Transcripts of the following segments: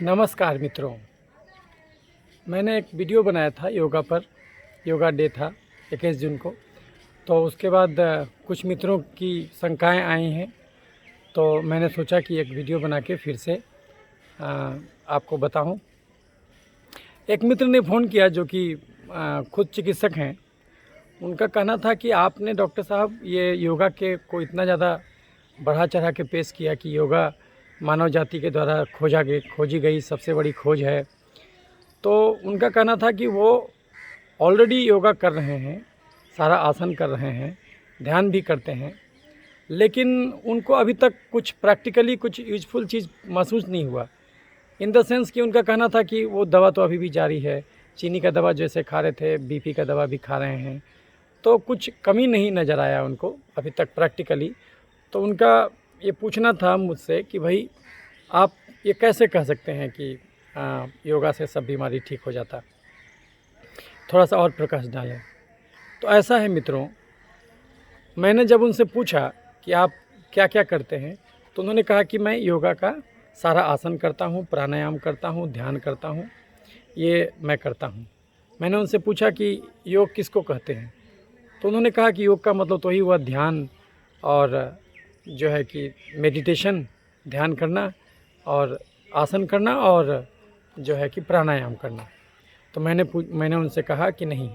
नमस्कार मित्रों, मैंने एक वीडियो बनाया था योगा पर। योगा डे था 21 जून को। तो उसके बाद कुछ मित्रों की शंकाएं आई हैं, तो मैंने सोचा कि एक वीडियो बना के फिर से आपको बताऊं। एक मित्र ने फ़ोन किया जो कि खुद चिकित्सक हैं। उनका कहना था कि आपने डॉक्टर साहब ये योगा के को इतना ज़्यादा बढ़ा चढ़ा के पेश किया कि योगा मानव जाति के द्वारा खोजी गई सबसे बड़ी खोज है। तो उनका कहना था कि वो ऑलरेडी योगा कर रहे हैं, सारा आसन कर रहे हैं, ध्यान भी करते हैं, लेकिन उनको अभी तक कुछ प्रैक्टिकली कुछ यूजफुल चीज़ महसूस नहीं हुआ। इन द सेंस कि उनका कहना था कि वो दवा तो अभी भी जारी है, चीनी का दवा जैसे खा रहे थे, बीपी का दवा भी खा रहे हैं, तो कुछ कमी नहीं नज़र आया उनको अभी तक प्रैक्टिकली। तो उनका ये पूछना था मुझसे कि भाई आप ये कैसे कह सकते हैं कि योगा से सब बीमारी ठीक हो जाता, थोड़ा सा और प्रकाश डालें। तो ऐसा है मित्रों, मैंने जब उनसे पूछा कि आप क्या क्या करते हैं, तो उन्होंने कहा कि मैं योगा का सारा आसन करता हूँ, प्राणायाम करता हूँ, ध्यान करता हूँ, ये मैं करता हूँ। मैंने उनसे पूछा कि योग किसको कहते हैं, तो उन्होंने कहा कि योग का मतलब तो ही हुआ ध्यान और जो है कि मेडिटेशन, ध्यान करना और आसन करना और जो है कि प्राणायाम करना। तो मैंने उनसे कहा कि नहीं,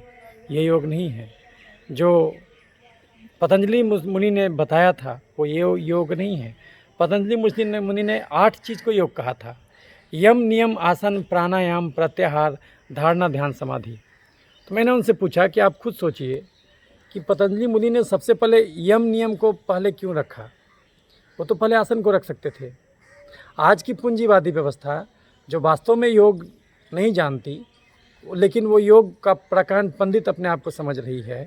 ये योग नहीं है। जो पतंजलि मुनि ने बताया था वो ये योग नहीं है। पतंजलि मुनि ने 8 चीज़ को योग कहा था: यम, नियम, आसन, प्राणायाम, प्रत्याहार, धारणा, ध्यान, समाधि। तो मैंने उनसे पूछा कि आप खुद सोचिए कि पतंजलि मुनि ने सबसे पहले यम नियम को पहले क्यों रखा? वो तो पहले आसन को रख सकते थे। आज की पूंजीवादी व्यवस्था जो वास्तव में योग नहीं जानती, लेकिन वो योग का प्रकांड पंडित अपने आप को समझ रही है,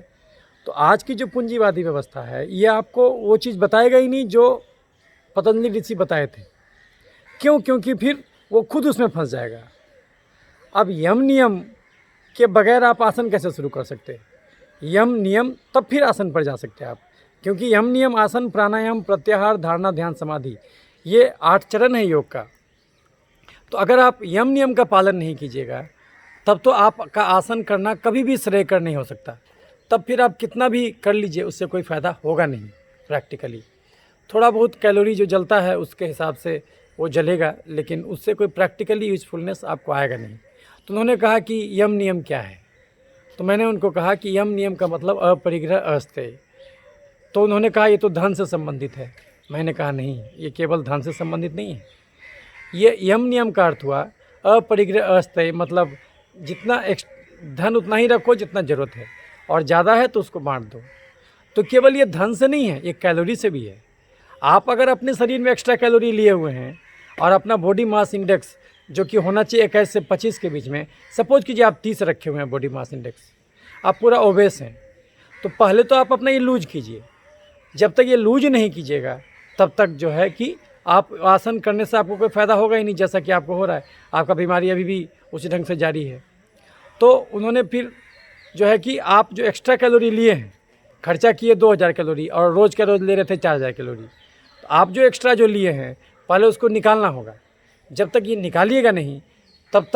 तो आज की जो पूंजीवादी व्यवस्था है ये आपको वो चीज़ बताएगा ही नहीं जो पतंजलि ऋषि बताए थे। क्यों? क्योंकि फिर वो खुद उसमें फंस जाएगा। अब यम नियम के बगैर आप आसन कैसे शुरू कर सकते? यम नियम तब फिर आसन पर जा सकते हैं आप, क्योंकि यम नियम, आसन, प्राणायाम, प्रत्याहार, धारणा, ध्यान, समाधि, ये 8 चरण है योग का। तो अगर आप यम नियम का पालन नहीं कीजिएगा तब तो आपका आसन करना कभी भी श्रेयकर नहीं हो सकता। तब फिर आप कितना भी कर लीजिए उससे कोई फ़ायदा होगा नहीं। प्रैक्टिकली थोड़ा बहुत कैलोरी जो जलता है उसके हिसाब से वो जलेगा, लेकिन उससे कोई प्रैक्टिकली यूजफुलनेस आपको आएगा नहीं। तो उन्होंने कहा कि यम नियम क्या है? तो मैंने उनको कहा कि यम नियम का मतलब अपरिग्रह अस्तेय। तो उन्होंने कहा ये तो धन से संबंधित है। मैंने कहा नहीं, ये केवल धन से संबंधित नहीं है। ये यम नियम का अर्थ हुआ अपरिग्रह अस्तेय, मतलब जितना धन उतना ही रखो जितना ज़रूरत है, और ज़्यादा है तो उसको बांट दो। तो केवल ये धन से नहीं है, ये कैलोरी से भी है। आप अगर अपने शरीर में एक्स्ट्रा कैलोरी लिए हुए हैं और अपना बॉडी मास इंडेक्स जो कि होना चाहिए 21 से 25 के बीच में, सपोज कीजिए आप 30 रखे हुए हैं बॉडी मास इंडेक्स, आप पूरा ओबेस हैं, तो पहले तो आप अपना ये लूज कीजिए। जब तक ये लूज नहीं कीजिएगा तब तक जो है कि आप आसन करने से आपको कोई फ़ायदा होगा ही नहीं, जैसा कि आपको हो रहा है। आपका बीमारी अभी भी उसी ढंग से जारी है। तो उन्होंने फिर जो है कि आप जो एक्स्ट्रा कैलोरी लिए हैं, खर्चा किए 2000 कैलोरी और रोज़ का रोज़ ले रहे थे 4000 कैलोरी, तो आप जो एक्स्ट्रा जो लिए हैं पहले उसको निकालना होगा। जब तक ये निकालिएगा नहीं तब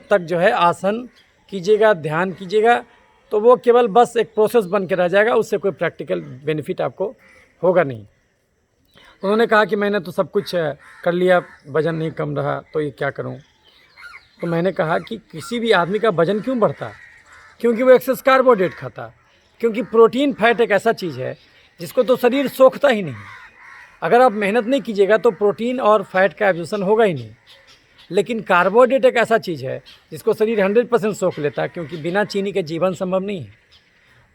तक जो है आसन कीजिएगा, ध्यान कीजिएगा, तो वो केवल बस एक प्रोसेस बन के रह जाएगा, उससे कोई प्रैक्टिकल बेनिफिट आपको होगा नहीं। उन्होंने कहा कि मैंने तो सब कुछ कर लिया, वज़न नहीं कम रहा, तो ये क्या करूं? तो मैंने कहा कि किसी भी आदमी का वज़न क्यों बढ़ता? क्योंकि वो एक्सेस कार्बोहाइड्रेट खाता। क्योंकि प्रोटीन फैट एक ऐसा चीज़ है जिसको तो शरीर सोखता ही नहीं। अगर आप मेहनत नहीं कीजिएगा तो प्रोटीन और फैट का एब्जॉर्प्शन होगा ही नहीं। लेकिन कार्बोहाइड्रेट एक ऐसा चीज़ है जिसको शरीर 100% सोख लेता है, क्योंकि बिना चीनी के जीवन संभव नहीं है।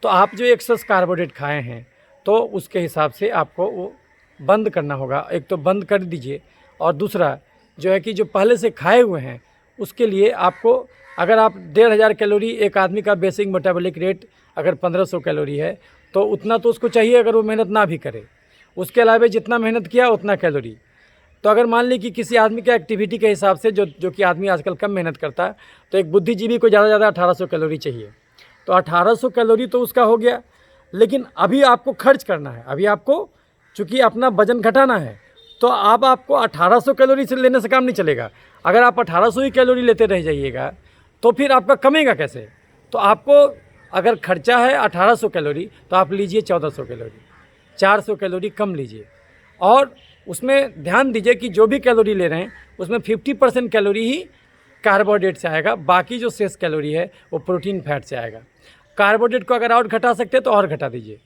तो आप जो एक्सेस कार्बोहाइड्रेट खाए हैं तो उसके हिसाब से आपको वो बंद करना होगा। एक तो बंद कर दीजिए, और दूसरा जो है कि जो पहले से खाए हुए हैं उसके लिए आपको, अगर आप 1500 कैलोरी, एक आदमी का बेसिक मेटाबॉलिक रेट अगर 1500 कैलोरी है तो उतना तो उसको चाहिए अगर वो मेहनत ना भी करे। उसके अलावा जितना मेहनत किया उतना कैलोरी। तो अगर मान ली कि किसी आदमी का एक्टिविटी के हिसाब से जो कि आदमी आजकल कम मेहनत करता है, तो एक बुद्धिजीवी को ज़्यादा से ज़्यादा 1800 कैलोरी चाहिए। तो 1800 कैलोरी तो उसका हो गया, लेकिन अभी आपको खर्च करना है। अभी आपको चूँकि अपना वजन घटाना है तो अब आपको 1800 कैलोरी से लेने से काम नहीं चलेगा। अगर आप 1800 ही कैलोरी लेते रह जाइएगा तो फिर आपका कमेगा कैसे। तो आपको अगर खर्चा है 1800 कैलोरी तो आप लीजिए 1400 कैलोरी, 400 कैलोरी कम लीजिए। और उसमें ध्यान दीजिए कि जो भी कैलोरी ले रहे हैं उसमें 50% कैलोरी ही कार्बोहाइड्रेट से आएगा, बाकी जो शेष कैलोरी है वो प्रोटीन फैट से आएगा। कार्बोहाइड्रेट को अगर और घटा सकते हैं तो और घटा दीजिए।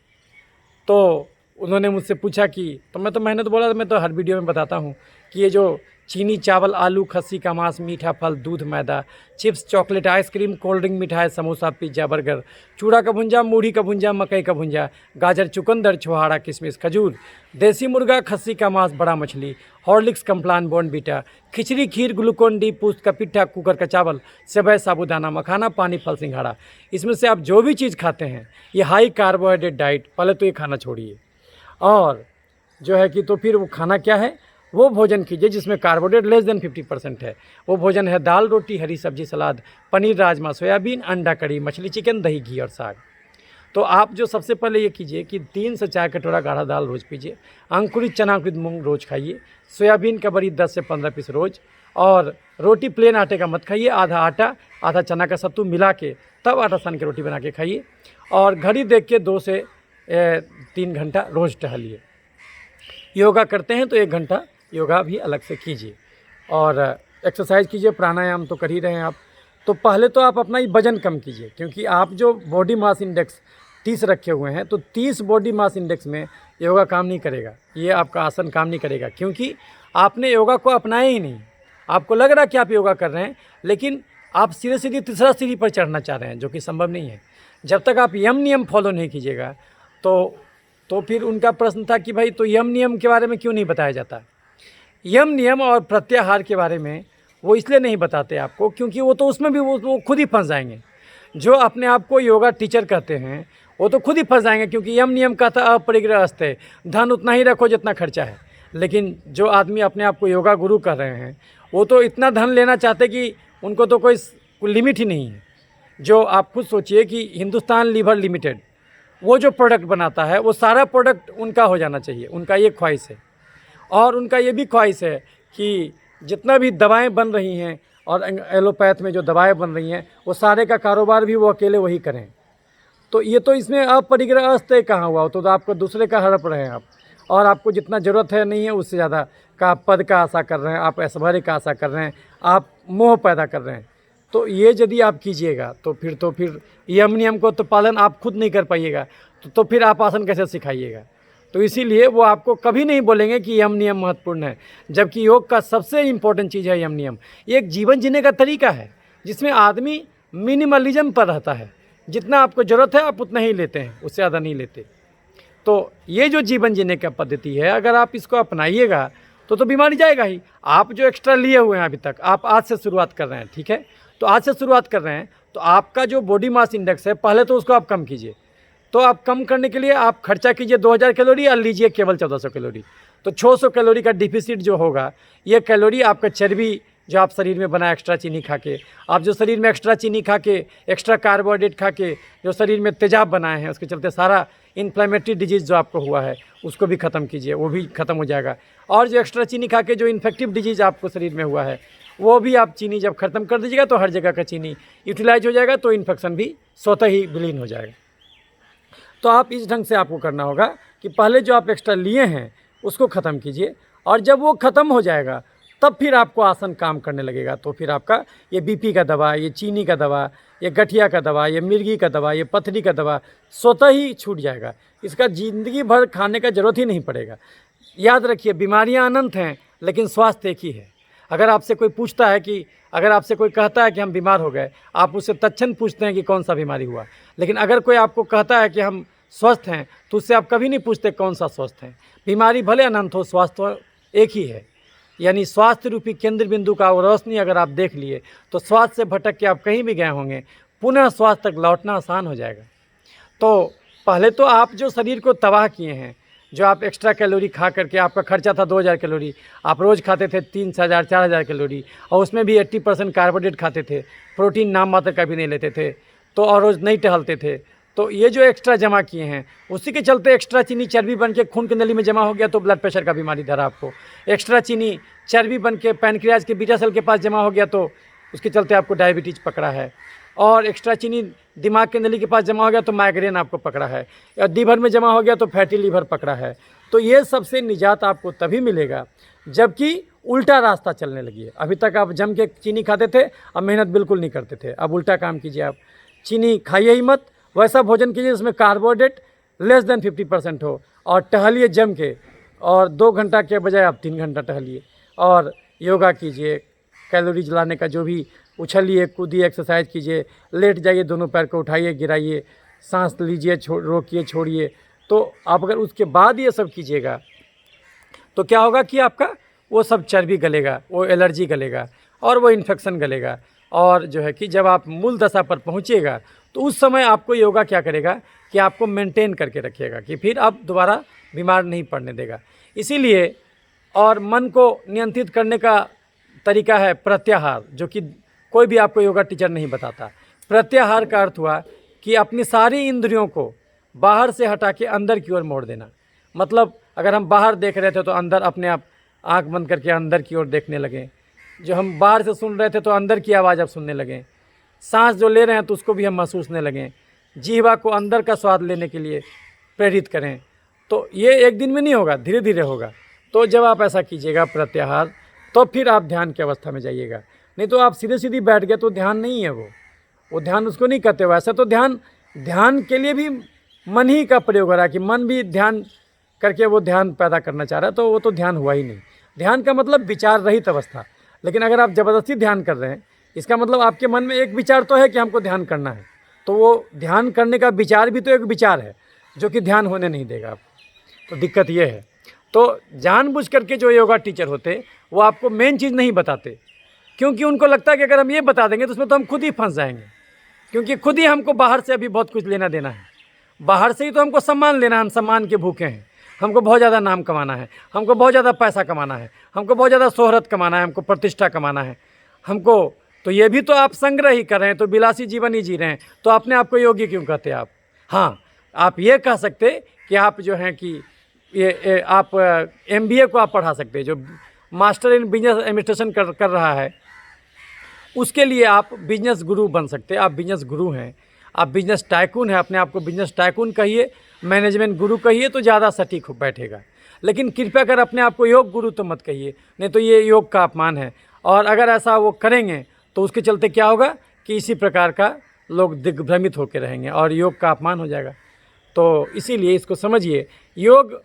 तो उन्होंने मुझसे पूछा कि मैंने तो बोला, मैं तो हर वीडियो में बताता हूँ कि ये जो चीनी, चावल, आलू, खस्सी का मांस, मीठा फल, दूध, मैदा, chips, chocolate, ice cream, cold drink, मिठाई, समोसा, पिज्ज़ा, बर्गर, चूड़ा का भुंजा, मूढ़ी का भुंजा, मकई का भुंजा, गाजर, चुकंदर, छुहाड़ा, किशमिश, खजूर, देसी मुर्गा, खस्सी का मांस, बड़ा मछली, हॉर्लिक्स, कम्प्लान, बॉर्नवीटा, खिचड़ी, खीर, ग्लूकोन डी, पूस्त का पिट्ठा, कुकर का चावल, सेवई, साबूदाना, मखाना, पानी, फल, सिंघाड़ा। इसमें से आप जो भी चीज़ खाते हैं ये हाई कार्बोहाइड्रेट डाइट, पहले तो ये खाना छोड़िए। और जो है कि तो फिर वो खाना क्या है, वो भोजन कीजिए जिसमें कार्बोहाइड्रेट लेस देन 50% है। वो भोजन है दाल, रोटी, हरी सब्जी, सलाद, पनीर, राजमा, सोयाबीन, अंडा करी, मछली, चिकन, दही, घी और साग। तो आप जो सबसे पहले ये कीजिए कि 3 से 4 कटोरा गाढ़ा दाल रोज़ पीजिए, अंकुरित चना, अंकुरित मूंग रोज़ खाइए, सोयाबीन का बड़ी 10 से 15 पीस रोज़, और रोटी प्लेन आटे का मत खाइए, आधा आटा आधा चना का सत्तू मिला के तब आटा सान की रोटी बना के खाइए। और घड़ी देख के 2 से 3 घंटा रोज़ टहलिए। योगा करते हैं तो 1 घंटा योगा भी अलग से कीजिए और एक्सरसाइज कीजिए, प्राणायाम तो कर ही रहे हैं आप। तो पहले तो आप अपना ही वजन कम कीजिए, क्योंकि आप जो बॉडी मास इंडेक्स 30 रखे हुए हैं तो 30 बॉडी मास इंडेक्स में योगा काम नहीं करेगा, ये आपका आसन काम नहीं करेगा, क्योंकि आपने योगा को अपनाया ही नहीं। आपको लग रहा है कि आप योगा कर रहे हैं, लेकिन आप सीधे सीधे तीसरा सीढ़ी पर चढ़ना चाह रहे हैं, जो कि संभव नहीं है। जब तक आप यम नियम फॉलो नहीं कीजिएगा तो फिर उनका प्रश्न था कि भाई तो यम नियम के बारे में क्यों नहीं बताया जाता। यम नियम और प्रत्याहार के बारे में वो इसलिए नहीं बताते आपको, क्योंकि वो तो उसमें भी वो खुद ही फंस जाएंगे। जो अपने आप को योगा टीचर कहते हैं वो तो खुद ही फंस जाएंगे, क्योंकि यम नियम का था अपरिग्रह अस्ते, धन उतना ही रखो जितना खर्चा है। लेकिन जो आदमी अपने आप को योगा गुरु कह रहे हैं वो तो इतना धन लेना चाहते कि उनको तो कोई लिमिट ही नहीं है। जो आप खुद सोचिए कि हिंदुस्तान लीवर लिमिटेड वो जो प्रोडक्ट बनाता है वो सारा प्रोडक्ट उनका हो जाना चाहिए, उनका ये ख्वाहिश है। और उनका ये भी ख्वाहिश है कि जितना भी दवाएं बन रही हैं और एलोपैथ में जो दवाएं बन रही हैं वो सारे का कारोबार भी वो अकेले वही करें। तो ये तो इसमें अपरिग्रह अस्ते कहाँ हुआ, तो आपको दूसरे का हड़प रहे हैं आप, और आपको जितना ज़रूरत है नहीं है उससे ज़्यादा का आप पद का आशा कर रहे हैं, आप ऐश्वर्य का आशा कर रहे हैं, आप मोह पैदा कर रहे हैं। तो ये यदि आप कीजिएगा तो फिर यम नियम को तो पालन आप खुद नहीं कर पाइएगा, तो फिर आप आसन कैसे सिखाइएगा। तो इसीलिए वो आपको कभी नहीं बोलेंगे कि यम नियम महत्वपूर्ण है, जबकि योग का सबसे इम्पोर्टेंट चीज़ है यम नियम। ये एक जीवन जीने का तरीका है जिसमें आदमी मिनिमलिज्म पर रहता है, जितना आपको ज़रूरत है आप उतना ही लेते हैं, उससे ज़्यादा नहीं लेते। तो ये जो जीवन जीने का पद्धति है, अगर आप इसको अपनाइएगा तो बीमारी जाएगा ही। आप जो एक्स्ट्रा लिए हुए हैं अभी तक, आप आज से शुरुआत कर रहे हैं, ठीक है, तो आज से शुरुआत कर रहे हैं तो आपका जो बॉडी मास इंडेक्स है पहले तो उसको आप कम कीजिए। तो आप कम करने के लिए आप खर्चा कीजिए 2000 कैलोरी और लीजिए केवल 1400 कैलोरी। तो 600 कैलोरी का डिफिसिट जो होगा, ये कैलोरी आपका चर्बी जो आप शरीर में बना एक्स्ट्रा चीनी खा के, आप जो शरीर में एक्स्ट्रा चीनी खा के, एक्स्ट्रा कार्बोहाइड्रेट खा के जो शरीर में तेजाब बनाए हैं, उसके चलते सारा इन्फ्लेमेटरी डिजीज़ जो आपको हुआ है उसको भी ख़त्म कीजिए, वो भी ख़त्म हो जाएगा। और जो एक्स्ट्रा चीनी खा के जो इन्फेक्टिव डिजीज़ आपको शरीर में हुआ है वो भी आप चीनी जब ख़त्म कर दीजिएगा तो हर जगह का चीनी यूटिलाइज हो जाएगा, तो इन्फेक्शन भी स्वतः ही विलीन हो जाएगा। तो आप इस ढंग से आपको करना होगा कि पहले जो आप एक्स्ट्रा लिए हैं उसको ख़त्म कीजिए, और जब वो ख़त्म हो जाएगा तब फिर आपको आसन काम करने लगेगा। तो फिर आपका ये बीपी का दवा, ये चीनी का दवा, ये गठिया का दवा, ये मिर्गी का दवा, ये पथरी का दवा स्वतः ही छूट जाएगा। इसका ज़िंदगी भर खाने का ज़रूरत ही नहीं पड़ेगा। याद रखिए, बीमारियां अनंत हैं लेकिन स्वास्थ्य एक ही है। अगर आपसे कोई पूछता है कि अगर आपसे कोई कहता है कि हम बीमार हो गए, आप उससे तत्क्षण पूछते हैं कि कौन सा बीमारी हुआ। लेकिन अगर कोई आपको कहता है कि हम स्वस्थ हैं तो उससे आप कभी नहीं पूछते कौन सा स्वस्थ है। बीमारी भले अनंत हो, स्वास्थ्य एक ही है। यानी स्वास्थ्य रूपी केंद्र बिंदु का वो रोशनी अगर आप देख लिए तो स्वास्थ्य से भटक के आप कहीं भी गए होंगे, पुनः स्वास्थ्य तक लौटना आसान हो जाएगा। तो पहले तो आप जो शरीर को तबाह किए हैं, जो आप एक्स्ट्रा कैलोरी खा करके, आपका खर्चा था 2000 कैलोरी, आप रोज़ खाते थे 3000 4000 कैलोरी, और उसमें भी 80% कार्बोहाइड्रेट खाते थे, प्रोटीन नाम मात्र का भी नहीं लेते थे, तो और रोज़ नहीं टहलते थे, तो ये जो एक्स्ट्रा जमा किए हैं उसी के चलते एक्स्ट्रा चीनी चर्बी बन के खून की नली में जमा हो गया तो ब्लड प्रेशर का बीमारी धरा आपको। एक्स्ट्रा चीनी चर्बी बन के पैनक्रियाज के बीटा सेल के पास जमा हो गया तो उसके चलते आपको डायबिटीज़ पकड़ा है। और एक्स्ट्रा चीनी दिमाग के नली के पास जमा हो गया तो माइग्रेन आपको पकड़ा है। या लीवर में जमा हो गया तो फैटी लीवर पकड़ा है। तो ये सबसे निजात आपको तभी मिलेगा जबकि उल्टा रास्ता चलने लगी है। अभी तक आप जम के चीनी खाते थे, अब मेहनत बिल्कुल नहीं करते थे, अब उल्टा काम कीजिए। आप चीनी खाइए ही मत, वैसा भोजन कीजिए जिसमें कार्बोहाइड्रेट लेस देन 50% हो, और टहलिए जम के, और 2 घंटा के बजाय आप 3 घंटा टहलिए, और योगा कीजिए, कैलोरी जलाने का जो भी उछलिए कूदिए एक्सरसाइज कीजिए, लेट जाइए, दोनों पैर को उठाइए गिराइए, सांस लीजिए रोकिए छोड़िए। तो आप अगर उसके बाद ये सब कीजिएगा तो क्या होगा कि आपका वो सब चर्बी गलेगा, वो एलर्जी गलेगा और वो इन्फेक्शन गलेगा। और जो है कि जब आप मूल दशा पर पहुँचिएगा तो उस समय आपको योगा क्या करेगा कि आपको मेंटेन करके रखिएगा कि फिर आप दोबारा बीमार नहीं पड़ने देगा। इसीलिए और मन को नियंत्रित करने का तरीका है प्रत्याहार, जो कि कोई भी आपको योगा टीचर नहीं बताता। प्रत्याहार का अर्थ हुआ कि अपनी सारी इंद्रियों को बाहर से हटा के अंदर की ओर मोड़ देना। मतलब अगर हम बाहर देख रहे थे तो अंदर अपने आप आंख बंद करके अंदर की ओर देखने लगें। जो हम बाहर से सुन रहे थे तो अंदर की आवाज़ अब सुनने लगें। सांस जो ले रहे हैं तो उसको भी हम महसूसने लगें। जीवा को अंदर का स्वाद लेने के लिए प्रेरित करें। तो ये एक दिन में नहीं होगा, धीरे धीरे होगा। तो जब आप ऐसा कीजिएगा प्रत्याहार, तो फिर आप ध्यान की अवस्था में जाइएगा। नहीं तो आप सीधे सीधी बैठ गए तो ध्यान नहीं है, वो ध्यान उसको नहीं कहते हो। ऐसा तो ध्यान के लिए भी मन ही का प्रयोग हो रहा है कि मन भी ध्यान करके वो ध्यान पैदा करना चाह रहा है, तो वो तो ध्यान हुआ ही नहीं। ध्यान का मतलब विचार रहित अवस्था। लेकिन अगर आप ज़बरदस्ती ध्यान कर रहे हैं, इसका मतलब आपके मन में एक विचार तो है कि हमको ध्यान करना है, तो वो ध्यान करने का विचार भी तो एक विचार है जो कि ध्यान होने नहीं देगा आपको। तो दिक्कत ये है। तो जानबूझ करके जो योगा टीचर होते वो आपको मेन चीज़ नहीं बताते, क्योंकि उनको लगता है कि अगर हम ये बता देंगे तो उसमें तो हम खुद ही फंस जाएंगे, क्योंकि खुद ही हमको बाहर से अभी बहुत कुछ लेना देना है। बाहर से ही तो हमको सम्मान लेना है, हम सम्मान के भूखे हैं। हमको बहुत ज़्यादा नाम कमाना है, हमको बहुत ज़्यादा पैसा कमाना है, हमको बहुत ज़्यादा शोहरत कमाना है, हमको प्रतिष्ठा कमाना है हमको। तो ये भी तो आप संग्रह ही कर रहे हैं, तो विलासी जीवन ही जी रहे हैं। तो अपने आप को योगी क्यों कहते हैं आप? हाँ, आप ये कह सकते कि आप जो हैं कि ये आप MBA को आप पढ़ा सकते हैं। जो मास्टर इन बिजनेस एडमिनिस्ट्रेशन कर रहा है उसके लिए आप बिजनेस गुरु बन सकते हैं। आप बिजनेस गुरु हैं, आप बिजनेस टाइकून हैं। अपने आप को बिजनेस टाइकून कहिए, मैनेजमेंट गुरु कहिए तो ज़्यादा सटीक हो बैठेगा। लेकिन कृपया कर अपने आप को योग गुरु तो मत कहिए, नहीं तो ये योग का अपमान है। और अगर ऐसा वो करेंगे तो उसके चलते क्या होगा कि इसी प्रकार का लोग दिग्भ्रमित होकर रहेंगे और योग का अपमान हो जाएगा। तो इसीलिए इसको समझिए, योग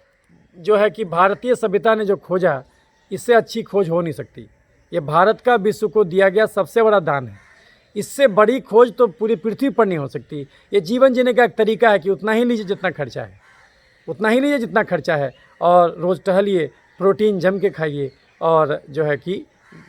जो है कि भारतीय सभ्यता ने जो खोजा, इससे अच्छी खोज हो नहीं सकती। ये भारत का विश्व को दिया गया सबसे बड़ा दान है। इससे बड़ी खोज तो पूरी पृथ्वी पर नहीं हो सकती। ये जीवन जीने का एक तरीका है कि उतना ही लीजिए जितना खर्चा है, उतना ही लीजिए जितना खर्चा है, और रोज़ टहलिए, प्रोटीन जम के खाइए, और जो है कि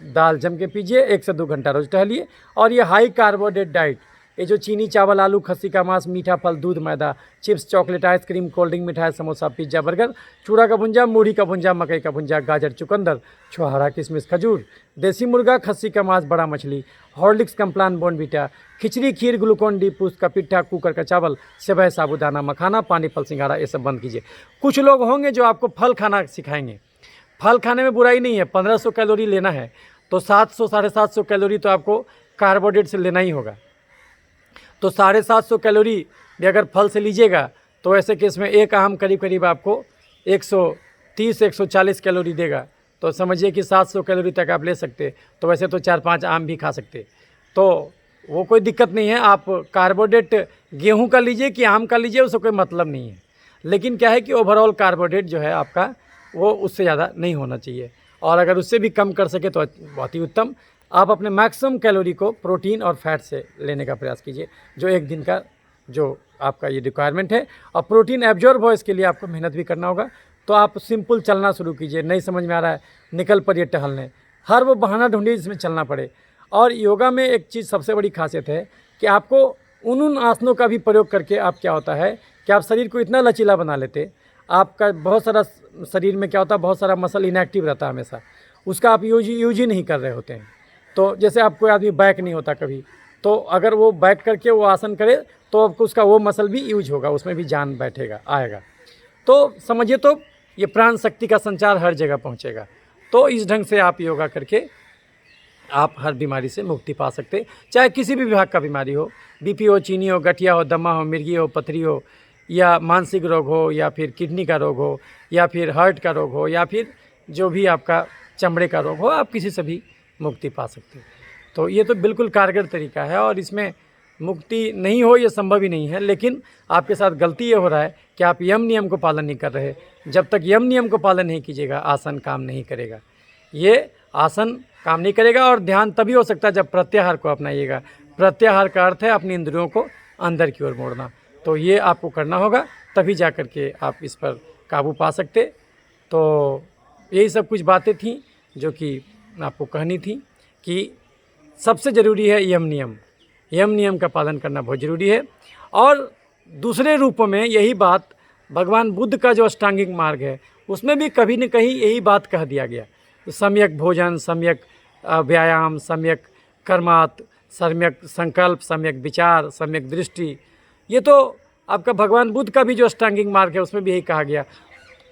दाल जम के पीजिए, 1 से 2 घंटा रोज़ टहलिए। और ये हाई कार्बोहाइड्रेट डाइट, ये जो चीनी, चावल, आलू, खस्सी का मांस, मीठा फल, दूध, मैदा, chips, chocolate, ice cream, cold drink, मिठाई, समोसा, पिज्जा, बर्गर, चूड़ा का भुंजा, मूढ़ी का भुंजा, मकई का भुंजा, गाजर, चुकंदर, छुहारा, किशमिश, खजूर, देसी मुर्गा, खस्सी का मांस, बड़ा मछली, हॉर्लिक्स, कम्प्लान, बॉर्नवीटा, खिचड़ी, खीर, ग्लूकोन डी, पूस का पिट्ठा, कुकर का चावल, सेवई, साबूदाना, मखाना, पानी, फल, सिंघाड़ा, ये सब बंद कीजिए। कुछ लोग होंगे जो आपको फल खाना सिखाएंगे। फल खाने में बुराई नहीं है, 1500 कैलोरी लेना है तो 700 साढ़े 700 कैलोरी तो आपको कार्बोहाइड्रेट से लेना ही होगा। तो 750 कैलोरी भी अगर फल से लीजिएगा तो ऐसे केस में एक आम करीब करीब आपको 130-140 कैलोरी देगा। तो समझिए कि 700 कैलोरी तक आप ले सकते। तो वैसे तो 4-5 आम भी खा सकते, तो वो कोई दिक्कत नहीं है। आप कार्बोहाइड्रेट गेहूं का लीजिए कि आम का लीजिए, उससे कोई मतलब नहीं है। लेकिन क्या है कि ओवरऑल कार्बोहाइड्रेट जो है आपका वो उससे ज़्यादा नहीं होना चाहिए, और अगर उससे भी कम कर सके तो बहुत ही उत्तम। आप अपने मैक्सिमम कैलोरी को प्रोटीन और फैट से लेने का प्रयास कीजिए, जो एक दिन का जो आपका ये रिक्वायरमेंट है। और प्रोटीन एब्जॉर्ब हो इसके लिए आपको मेहनत भी करना होगा। तो आप सिंपल चलना शुरू कीजिए। नहीं समझ में आ रहा है, निकल पड़िए टहलने, हर वो बहाना ढूंढिए जिसमें चलना पड़े। और योगा में एक चीज़ सबसे बड़ी खासियत है कि आपको उन आसनों का भी प्रयोग करके आप क्या होता है कि आप शरीर को इतना लचीला बना लेते, आपका बहुत सारा शरीर में क्या होता है, बहुत सारा मसल इनएक्टिव रहता है हमेशा, उसका आप यूज ही नहीं कर रहे होते हैं। तो जैसे आप कोई आदमी बैक नहीं होता कभी, तो अगर वो बैक करके वो आसन करे तो आपको उसका वो मसल भी यूज होगा, उसमें भी जान बैठेगा आएगा। तो समझिए तो ये प्राण शक्ति का संचार हर जगह पहुंचेगा। तो इस ढंग से आप योगा करके आप हर बीमारी से मुक्ति पा सकते, चाहे किसी भी विभाग का बीमारी हो, बीपी हो, चीनी हो, गठिया हो, दमा हो, मिर्गी हो, पथरी हो, या मानसिक रोग हो, या फिर किडनी का रोग हो, या फिर हार्ट का रोग हो, या फिर जो भी आपका चमड़े का रोग हो, आप किसी से भी मुक्ति पा सकते हैं। तो ये तो बिल्कुल कारगर तरीका है और इसमें मुक्ति नहीं हो ये संभव ही नहीं है। लेकिन आपके साथ गलती ये हो रहा है कि आप यम नियम को पालन नहीं कर रहे। जब तक यम नियम को पालन नहीं कीजिएगा, आसन काम नहीं करेगा। ये आसन काम नहीं करेगा और ध्यान तभी हो सकता है जब प्रत्याहार को अपनाइएगा। प्रत्याहार का अर्थ है अपनी इंद्रियों को अंदर की ओर मोड़ना। तो ये आपको करना होगा, तभी जा कर के आप इस पर काबू पा सकते। तो यही सब कुछ बातें थी जो कि आपको कहनी थी कि सबसे ज़रूरी है यम नियम। यम नियम का पालन करना बहुत ज़रूरी है। और दूसरे रूपों में यही बात भगवान बुद्ध का जो अष्टांगिक मार्ग है उसमें भी कभी न कहीं यही बात कह दिया गया। तो सम्यक भोजन, सम्यक व्यायाम, सम्यक कर्मात, सम्यक संकल्प, सम्यक विचार, सम्यक दृष्टि, ये तो आपका भगवान बुद्ध का भी जो अष्टांगिक मार्ग है उसमें भी यही कहा गया।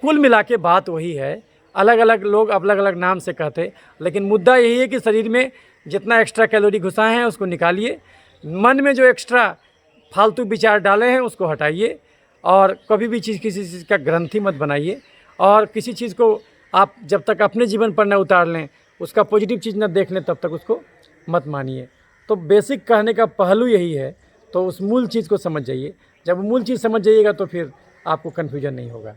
कुल मिला के बात वही है, अलग अलग लोग अलग अलग नाम से कहते, लेकिन मुद्दा यही है कि शरीर में जितना एक्स्ट्रा कैलोरी घुसाए हैं उसको निकालिए, मन में जो एक्स्ट्रा फालतू विचार डाले हैं उसको हटाइए, और कभी भी किसी चीज़ का ग्रंथि मत बनाइए, और किसी चीज़ को आप जब तक अपने जीवन पर न उतार लें, उसका पॉजिटिव चीज़ न देख लें, तब तक उसको मत मानिए। तो बेसिक कहने का पहलू यही है। तो उस मूल चीज़ को समझ जाइए। जब मूल चीज़ समझ जाइएगा तो फिर आपको कन्फ्यूजन नहीं होगा।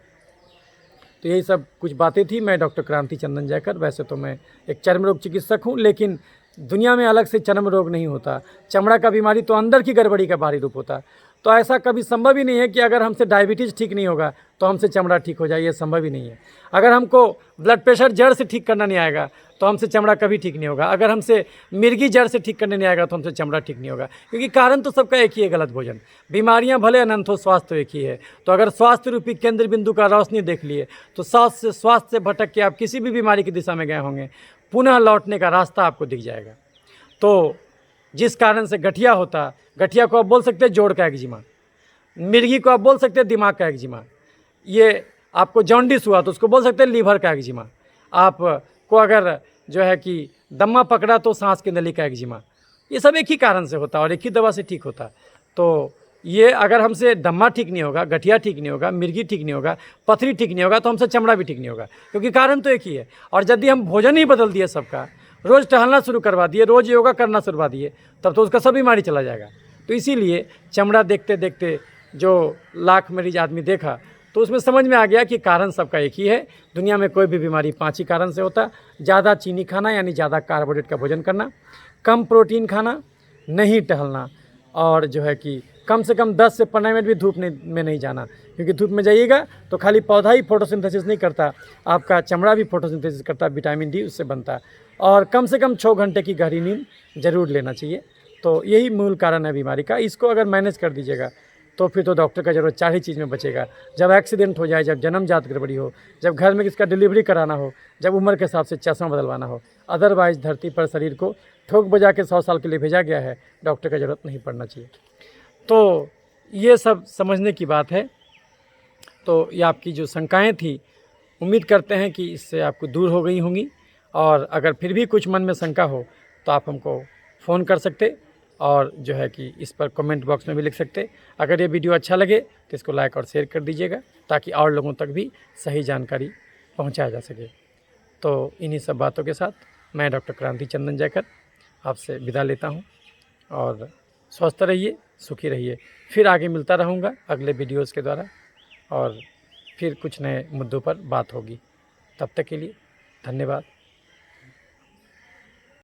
तो यही सब कुछ बातें थी। मैं डॉक्टर क्रांति चंदन जयकर, वैसे तो मैं एक चर्म रोग चिकित्सक हूँ, लेकिन दुनिया में अलग से चर्म रोग नहीं होता। चमड़ा का बीमारी तो अंदर की गड़बड़ी का बाहरी रूप होता है। तो ऐसा कभी संभव ही नहीं है कि अगर हमसे डायबिटीज़ ठीक नहीं होगा तो हमसे चमड़ा ठीक हो जाए, ये संभव ही नहीं है। अगर हमको ब्लड प्रेशर जड़ से ठीक करना नहीं आएगा तो हमसे चमड़ा कभी ठीक नहीं होगा। अगर हमसे मिर्गी जड़ से ठीक करने नहीं आएगा तो हमसे चमड़ा ठीक नहीं होगा, क्योंकि कारण तो सबका एक ही है, गलत भोजन। बीमारियां भले अनंत हो, स्वास्थ्य तो एक ही है। तो अगर स्वास्थ्य रूपी केंद्र बिंदु का रोशनी देख लिए तो स्वास्थ्य से भटक के आप किसी भी बीमारी की दिशा में गए होंगे, पुनः लौटने का रास्ता आपको दिख जाएगा। तो जिस कारण से गठिया होता, गठिया को आप बोल सकते हैं जोड़ का एक्जिमा, मिर्गी को आप बोल सकते हैं दिमाग का एक्जिमा, ये आपको जॉन्डिस हुआ तो उसको बोल सकते हैं लीवर का एक्जिमा, आपको अगर जो है कि दम्मा पकड़ा तो सांस की नली का एक्जिमा, ये सब एक ही कारण से होता है और एक ही दवा से ठीक होता है। तो ये अगर हमसे दम्मा ठीक नहीं होगा, गठिया ठीक नहीं होगा, मिर्गी ठीक नहीं होगा, पथरी ठीक नहीं होगा, तो हमसे चमड़ा भी ठीक नहीं होगा, क्योंकि कारण तो एक ही है। और यदि हम भोजन ही बदल दिए सबका, रोज़ टहलना शुरू करवा दिए, रोज़ योगा करना शुरुवा दिए, तब तो उसका सब बीमारी चला जाएगा। तो इसीलिए चमड़ा देखते देखते जो लाख मरीज आदमी देखा तो उसमें समझ में आ गया कि कारण सबका एक ही है। दुनिया में कोई भी बीमारी 5 ही कारण से होता है। ज़्यादा चीनी खाना यानी ज़्यादा कार्बोहाइड्रेट का भोजन करना, कम प्रोटीन खाना, नहीं टहलना, और जो है कि कम से कम 10 से 15 मिनट भी धूप में नहीं जाना, क्योंकि धूप में जाइएगा तो खाली पौधा ही फोटोसिंथेसिस नहीं करता, आपका चमड़ा भी फोटोसिंथेसिस करता है, विटामिन डी उससे बनता है। और कम से कम 6 घंटे की गहरी नींद जरूर लेना चाहिए। तो यही मूल कारण है बीमारी का। इसको अगर मैनेज कर दीजिएगा तो फिर तो डॉक्टर का जरूरत 4 ही चीज़ में बचेगा। जब एक्सीडेंट हो जाए, जब जन्मजात गड़बड़ी हो, जब घर में किसका डिलीवरी कराना हो, जब उम्र के हिसाब से चश्मा बदलवाना हो। अदरवाइज़ धरती पर शरीर को ठोक बजा के 100 साल के लिए भेजा गया है, डॉक्टर का जरूरत नहीं पड़ना चाहिए। तो ये सब समझने की बात है। तो ये आपकी जो शंकाएँ थी, उम्मीद करते हैं कि इससे आपको दूर हो गई होंगी। और अगर फिर भी कुछ मन में शंका हो तो आप हमको फ़ोन कर सकते, और जो है कि इस पर कमेंट बॉक्स में भी लिख सकते। अगर ये वीडियो अच्छा लगे तो इसको लाइक और शेयर कर दीजिएगा, ताकि और लोगों तक भी सही जानकारी पहुंचाया जा सके। तो इन्हीं सब बातों के साथ मैं डॉक्टर क्रांति चंदन जयकर आपसे विदा लेता हूं, और स्वस्थ रहिए, सुखी रहिए। फिर आगे मिलता रहूँगा अगले वीडियोज़ के द्वारा, और फिर कुछ नए मुद्दों पर बात होगी। तब तक के लिए धन्यवाद।